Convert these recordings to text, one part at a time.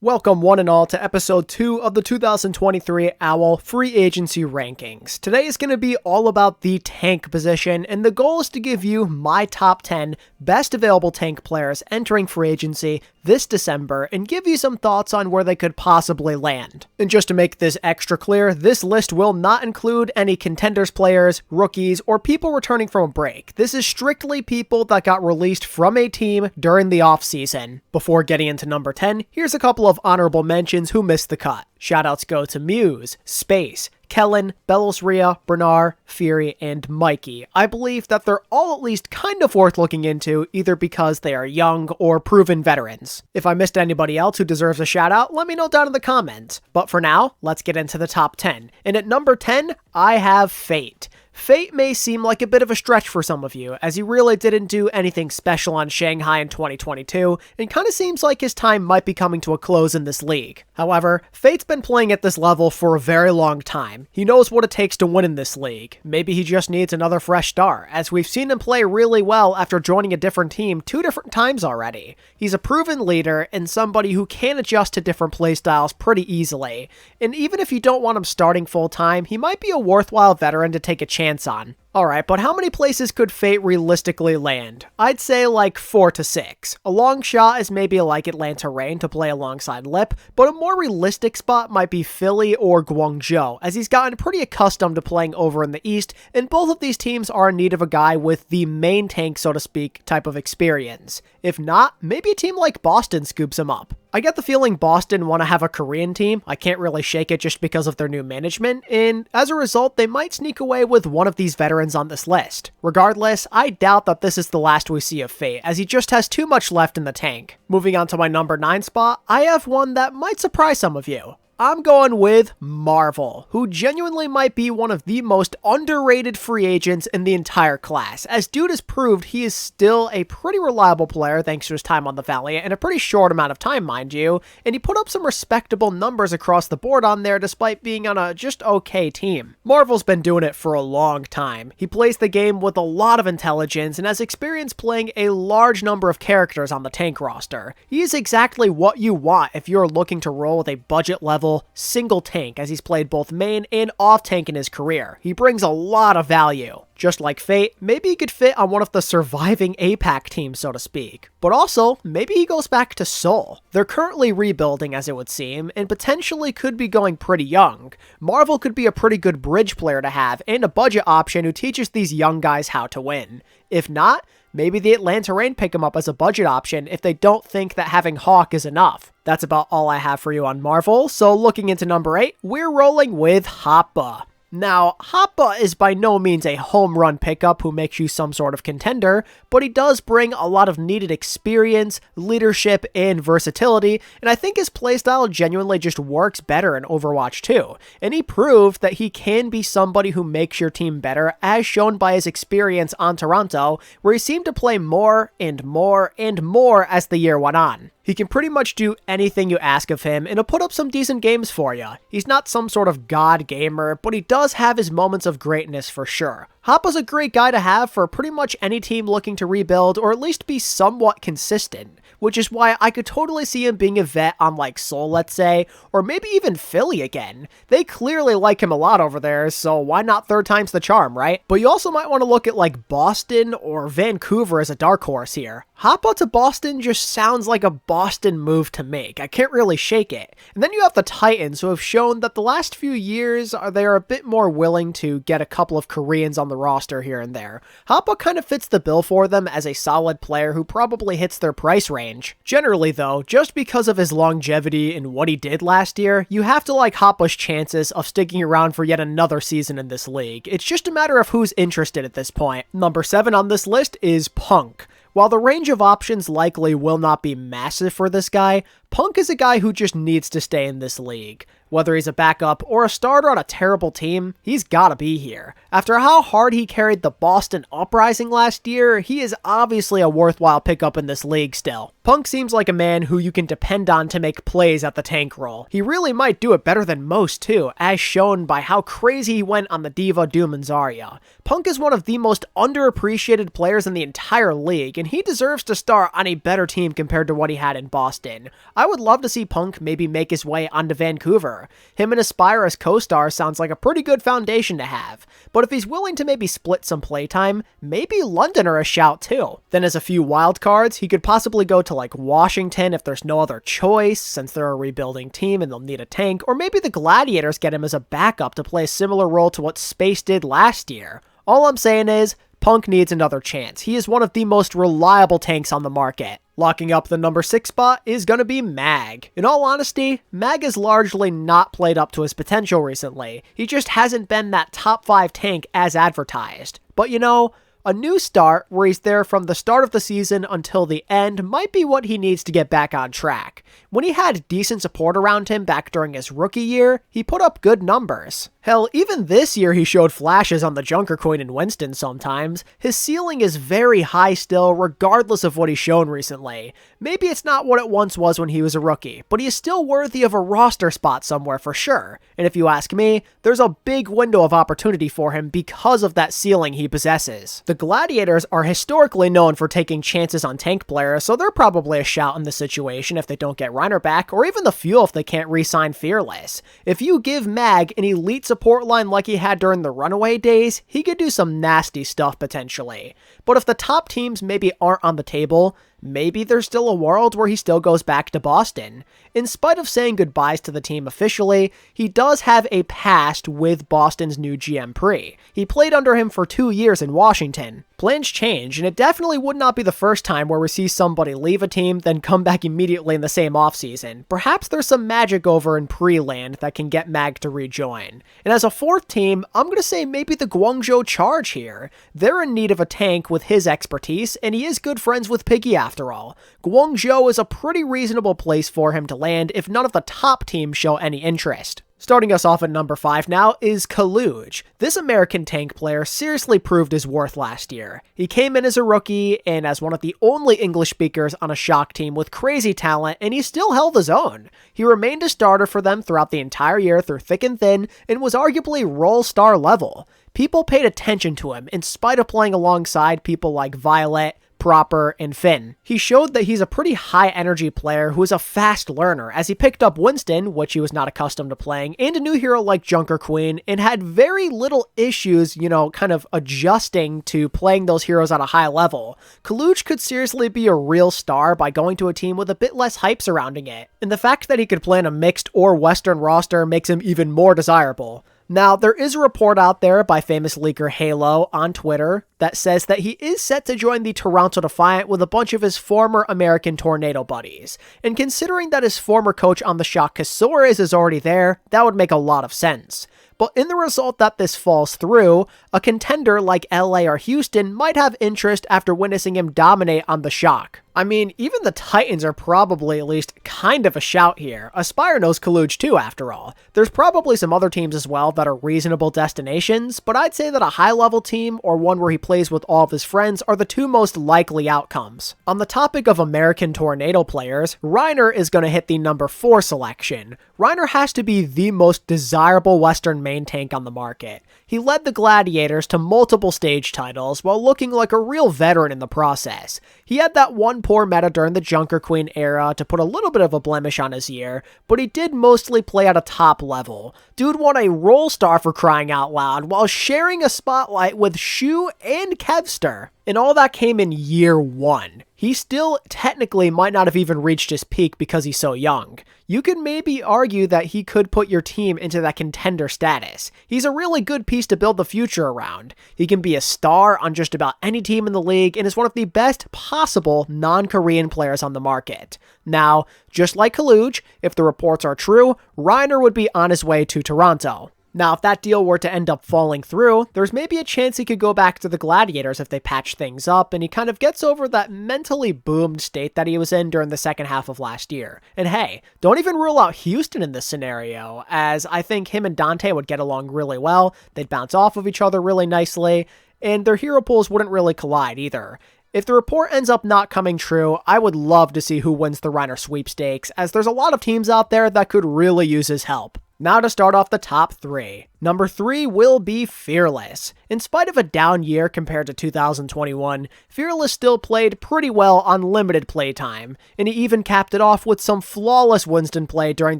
Welcome one and all to episode 2 of the 2023 OWL Free Agency Rankings. Today is going to be all about the tank position, and the goal is to give you my top 10 best available tank players entering free agency this December and give you some thoughts on where they could possibly land. And just to make this extra clear, this list will not include any contenders players, rookies, or people returning from a break. This is strictly people that got released from a team during the offseason. Before getting into number 10, here's a couple of honorable mentions who missed the cut. Shoutouts go to Muse, Space, Kellen, Belosria, Bernard, Fury, and Mikey. I believe that they're all at least kind of worth looking into, either because they are young or proven veterans. If I missed anybody else who deserves a shoutout, let me know down in the comments. But for now, let's get into the top 10. And at number 10, I have Fate. Fate may seem like a bit of a stretch for some of you, as he really didn't do anything special on Shanghai in 2022, and kind of seems like his time might be coming to a close in this league. However, Fate's been playing at this level for a very long time. He knows what it takes to win in this league. Maybe he just needs another fresh start, as we've seen him play really well after joining a different team 2 different times already. He's a proven leader and somebody who can adjust to different playstyles pretty easily, and even if you don't want him starting full time, he might be a worthwhile veteran to take a chance on. Alright, but how many places could Fate realistically land? I'd say like 4 to 6. A long shot is maybe like Atlanta Reign to play alongside Lip, but a more realistic spot might be Philly or Guangzhou, as he's gotten pretty accustomed to playing over in the East, and both of these teams are in need of a guy with the main tank, so to speak, type of experience. If not, maybe a team like Boston scoops him up. I get the feeling Boston want to have a Korean team. I can't really shake it just because of their new management, and as a result, they might sneak away with one of these veterans on this list. Regardless, I doubt that this is the last we see of Fate, as he just has too much left in the tank. Moving on to my number 9 spot, I have one that might surprise some of you. I'm going with Marvel, who genuinely might be one of the most underrated free agents in the entire class, as dude has proved he is still a pretty reliable player thanks to his time on the Valiant in a pretty short amount of time, mind you, and he put up some respectable numbers across the board on there despite being on a just okay team. Marvel's been doing it for a long time. He plays the game with a lot of intelligence and has experience playing a large number of characters on the tank roster. He is exactly what you want if you're looking to roll with a budget level single tank, as he's played both main and off tank in his career. He brings a lot of value. Just like Fate, maybe he could fit on one of the surviving APAC teams, so to speak. But also, maybe he goes back to Seoul. They're currently rebuilding, as it would seem, and potentially could be going pretty young. Marvel could be a pretty good bridge player to have, and a budget option who teaches these young guys how to win. If not, maybe the Atlanta Reign pick him up as a budget option if they don't think that having Hawk is enough. That's about all I have for you on Marvel, so looking into number 8, we're rolling with Hapa. Now, Hapa is by no means a home run pickup who makes you some sort of contender, but he does bring a lot of needed experience, leadership, and versatility, and I think his playstyle genuinely just works better in Overwatch 2, and he proved that he can be somebody who makes your team better, as shown by his experience on Toronto, where he seemed to play more and more and more as the year went on. He can pretty much do anything you ask of him, and he'll put up some decent games for you. He's not some sort of god gamer, but he does have his moments of greatness for sure. Hapa's a great guy to have for pretty much any team looking to rebuild, or at least be somewhat consistent, which is why I could totally see him being a vet on like Seoul, let's say, or maybe even Philly again. They clearly like him a lot over there, so why not third time's the charm, right? But you also might want to look at like Boston or Vancouver as a dark horse here. Hapa to Boston just sounds like a Boston move to make. I can't really shake it. And then you have the Titans, who have shown that the last few years they're a bit more willing to get a couple of Koreans on the roster here and there. Hapa kind of fits the bill for them as a solid player who probably hits their price range. Generally though, just because of his longevity and what he did last year, you have to like Hapa's chances of sticking around for yet another season in this league. It's just a matter of who's interested at this point. Number 7 on this list is Punk. While the range of options likely will not be massive for this guy, Punk is a guy who just needs to stay in this league. Whether he's a backup or a starter on a terrible team, he's gotta be here. After how hard he carried the Boston Uprising last year, he is obviously a worthwhile pickup in this league still. Punk seems like a man who you can depend on to make plays at the tank role. He really might do it better than most too, as shown by how crazy he went on the Diva, Doom, and Zarya. Punk is one of the most underappreciated players in the entire league, and he deserves to start on a better team compared to what he had in Boston. I would love to see Punk maybe make his way onto Vancouver. Him and Aspire as co-stars sounds like a pretty good foundation to have, but if he's willing to maybe split some playtime, maybe London are a shout too. Then as a few wild cards, he could possibly go to like Washington if there's no other choice, since they're a rebuilding team and they'll need a tank, or maybe the Gladiators get him as a backup to play a similar role to what Space did last year. All I'm saying is, Punk needs another chance. He is one of the most reliable tanks on the market. Locking up the number 6 spot is going to be Mag. In all honesty, Mag has largely not played up to his potential recently. He just hasn't been that top 5 tank as advertised. But you know, a new start where he's there from the start of the season until the end might be what he needs to get back on track. When he had decent support around him back during his rookie year, he put up good numbers. Hell, even this year he showed flashes on the Junker Queen and Winston sometimes. His ceiling is very high still, regardless of what he's shown recently. Maybe it's not what it once was when he was a rookie, but he is still worthy of a roster spot somewhere for sure. And if you ask me, there's a big window of opportunity for him because of that ceiling he possesses. The Gladiators are historically known for taking chances on tank players, so they're probably a shout in this situation if they don't get Reiner back, or even the Fuel if they can't re-sign Fearless. If you give Mag an elite support line like he had during the Runaway days, he could do some nasty stuff potentially. But if the top teams maybe aren't on the table, maybe there's still a world where he still goes back to Boston. In spite of saying goodbyes to the team officially, he does have a past with Boston's new GM Pre. He played under him for 2 years in Washington. Plans change, and it definitely would not be the first time where we see somebody leave a team, then come back immediately in the same offseason. Perhaps there's some magic over in Pre-land that can get Mag to rejoin. And as a 4th team, I'm going to say maybe the Guangzhou Charge here. They're in need of a tank with his expertise, and he is good friends with Piggy after all. Guangzhou is a pretty reasonable place for him to land if none of the top teams show any interest. Starting us off at number 5 now is Kaluge. This American tank player seriously proved his worth last year. He came in as a rookie and as one of the only English speakers on a shock team with crazy talent, and he still held his own. He remained a starter for them throughout the entire year through thick and thin, and was arguably role star level. People paid attention to him in spite of playing alongside people like Violet, Proper, and Finn. He showed that he's a pretty high energy player who is a fast learner, as he picked up Winston, which he was not accustomed to playing, and a new hero like Junker Queen, and had very little issues, kind of adjusting to playing those heroes at a high level. Kaluge could seriously be a real star by going to a team with a bit less hype surrounding it, and the fact that he could play in a mixed or Western roster makes him even more desirable. Now, there is a report out there by famous leaker Halo on Twitter that says that he is set to join the Toronto Defiant with a bunch of his former American Tornado buddies. And considering that his former coach on the Shock Kasores is already there, that would make a lot of sense. But in the result that this falls through, a contender like LA or Houston might have interest after witnessing him dominate on the Shock. I mean, even the Titans are probably at least kind of a shout here. Aspire knows Kaluge too, after all. There's probably some other teams as well that are reasonable destinations, but I'd say that a high-level team or one where he plays with all of his friends are the 2 most likely outcomes. On the topic of American Tornado players, Reiner is going to hit the number 4 selection. Reiner has to be the most desirable Western main tank on the market. He led the Gladiators to multiple stage titles while looking like a real veteran in the process. He had that one poor meta during the Junker Queen era to put a little bit of a blemish on his year, but he did mostly play at a top level. Dude won a role star for crying out loud while sharing a spotlight with Shu and Kevster. And all that came in year 1. He still technically might not have even reached his peak because he's so young. You could maybe argue that he could put your team into that contender status. He's a really good piece to build the future around. He can be a star on just about any team in the league and is one of the best possible non-Korean players on the market. Now, just like Kaluge, if the reports are true, Reiner would be on his way to Toronto. Now, if that deal were to end up falling through, there's maybe a chance he could go back to the Gladiators if they patch things up, and he kind of gets over that mentally boomed state that he was in during the second half of last year. And hey, don't even rule out Houston in this scenario, as I think him and Dante would get along really well, they'd bounce off of each other really nicely, and their hero pools wouldn't really collide either. If the report ends up not coming true, I would love to see who wins the Reiner sweepstakes, as there's a lot of teams out there that could really use his help. Now to start off the top 3. Number 3 will be Fearless. In spite of a down year compared to 2021, Fearless still played pretty well on limited playtime, and he even capped it off with some flawless Winston play during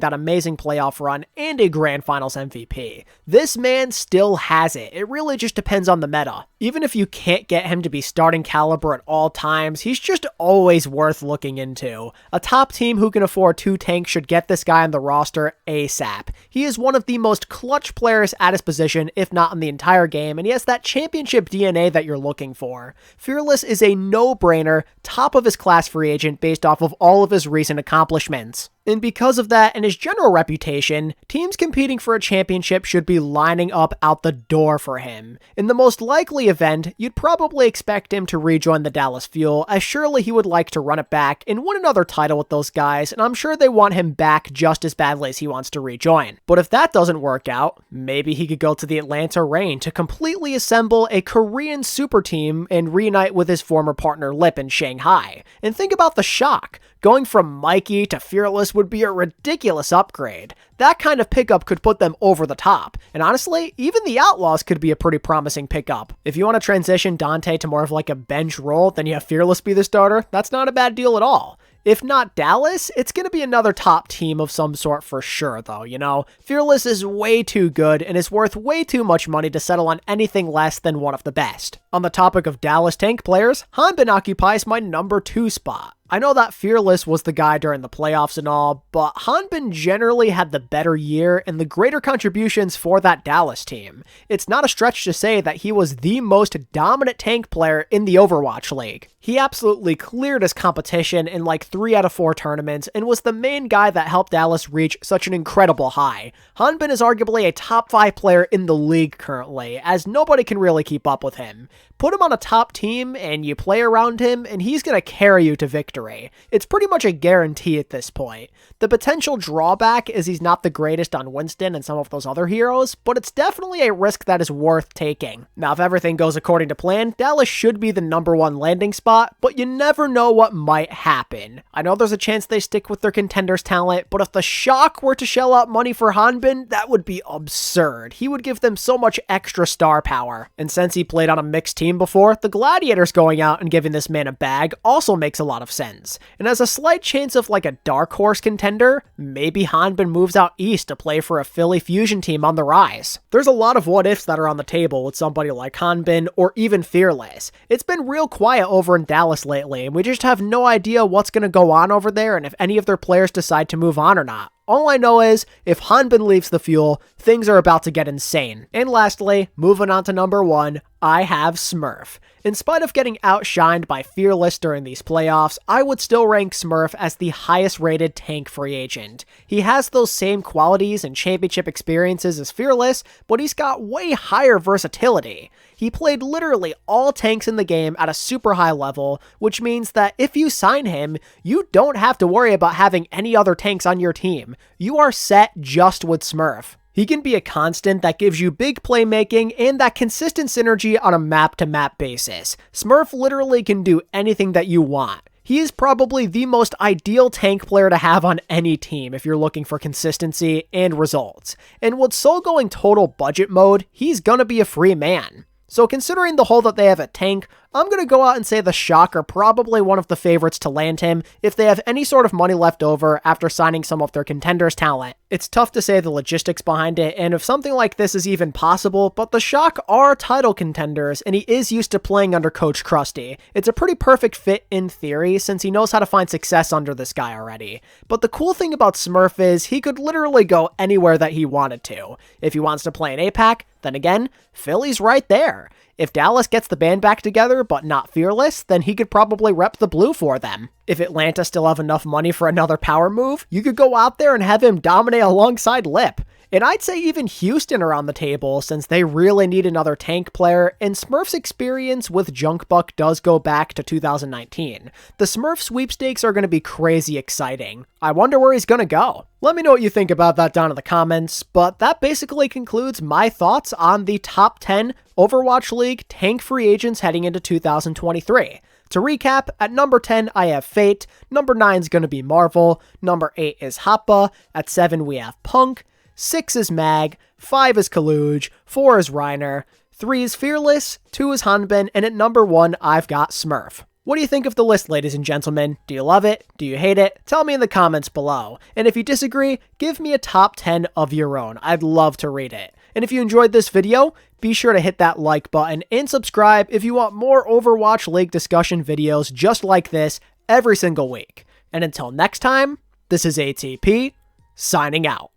that amazing playoff run and a Grand Finals MVP. This man still has it. It really just depends on the meta. Even if you can't get him to be starting caliber at all times, he's just always worth looking into. A top team who can afford 2 tanks should get this guy on the roster ASAP. He is one of the most clutch players at his position, if not in the entire game, and he has that championship DNA that you're looking for. Fearless is a no-brainer, top of his class free agent based off of all of his recent accomplishments. And because of that and his general reputation, teams competing for a championship should be lining up out the door for him. In the most likely event, you'd probably expect him to rejoin the Dallas Fuel, as surely he would like to run it back and win another title with those guys, and I'm sure they want him back just as badly as he wants to rejoin. But if that doesn't work out, maybe he could go to the Atlanta Reign to completely assemble a Korean super team and reunite with his former partner Lip in Shanghai. And think about the shock. Going from Mikey to Fearless would be a ridiculous upgrade. That kind of pickup could put them over the top. And honestly, even the Outlaws could be a pretty promising pickup. If you want to transition Dante to more of like a bench role, then you have Fearless be the starter. That's not a bad deal at all. If not Dallas, it's going to be another top team of some sort for sure, though, you know? Fearless is way too good and is worth way too much money to settle on anything less than one of the best. On the topic of Dallas tank players, Hanan occupies my number 2 spot. I know that Fearless was the guy during the playoffs and all, but Hanan generally had the better year and the greater contributions for that Dallas team. It's not a stretch to say that he was the most dominant tank player in the Overwatch League. He absolutely cleared his competition in like 3 out of 4 tournaments and was the main guy that helped Dallas reach such an incredible high. Hanan is arguably a top 5 player in the league currently, as nobody can really keep up with him. Put him on a top team and you play around him and he's going to carry you to victory. It's pretty much a guarantee at this point. The potential drawback is he's not the greatest on Winston and some of those other heroes, but it's definitely a risk that is worth taking. Now, if everything goes according to plan, Dallas should be the number 1 landing spot, but you never know what might happen. I know there's a chance they stick with their contenders talent, but if the Shock were to shell out money for Hanan, that would be absurd. He would give them so much extra star power. And since he played on a mixed team before, the Gladiators going out and giving this man a bag also makes a lot of sense. And as a slight chance of like a dark horse contender, maybe Hanan moves out east to play for a Philly Fusion team on the rise. There's a lot of what ifs that are on the table with somebody like Hanan or even Fearless. It's been real quiet over in Dallas lately, and we just have no idea what's going to go on over there and if any of their players decide to move on or not. All I know is, if Hanan leaves the Fuel, things are about to get insane. And lastly, moving on to number 1, I have Smurf. In spite of getting outshined by Fearless during these playoffs, I would still rank Smurf as the highest rated tank free agent. He has those same qualities and championship experiences as Fearless, but he's got way higher versatility. He played literally all tanks in the game at a super high level, which means that if you sign him, you don't have to worry about having any other tanks on your team. You are set just with Smurf. He can be a constant that gives you big playmaking and that consistent synergy on a map-to-map basis. Smurf literally can do anything that you want. He is probably the most ideal tank player to have on any team if you're looking for consistency and results. And with Soul going total budget mode, he's gonna be a free man. So considering the hole that they have at tank, I'm going to go out and say the Shock are probably one of the favorites to land him if they have any sort of money left over after signing some of their contenders' talent. It's tough to say the logistics behind it and if something like this is even possible, but the Shock are title contenders and he is used to playing under Coach Krusty. It's a pretty perfect fit in theory since he knows how to find success under this guy already. But the cool thing about Smurf is he could literally go anywhere that he wanted to. If he wants to play an APAC, then again, Philly's right there. If Dallas gets the band back together, but not Fearless, then he could probably rep the blue for them. If Atlanta still have enough money for another power move, you could go out there and have him dominate alongside Lip. And I'd say even Houston are on the table since they really need another tank player, and Smurf's experience with Junkbuck does go back to 2019. The Smurf sweepstakes are going to be crazy exciting. I wonder where he's going to go. Let me know what you think about that down in the comments, but that basically concludes my thoughts on the top 10 Overwatch League tank free agents heading into 2023. To recap, at number 10, I have Fate, number 9 is going to be Marvel, number 8 is Hapa, at 7 we have Punk, 6 is Mag, 5 is Kaluge, 4 is Reiner, 3 is Fearless, 2 is Hanbin, and at number 1, I've got Smurf. What do you think of the list, ladies and gentlemen? Do you love it? Do you hate it? Tell me in the comments below. And if you disagree, give me a top 10 of your own. I'd love to read it. And if you enjoyed this video, be sure to hit that like button and subscribe if you want more Overwatch League discussion videos just like this every single week. And until next time, this is ATP, signing out.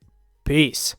Peace.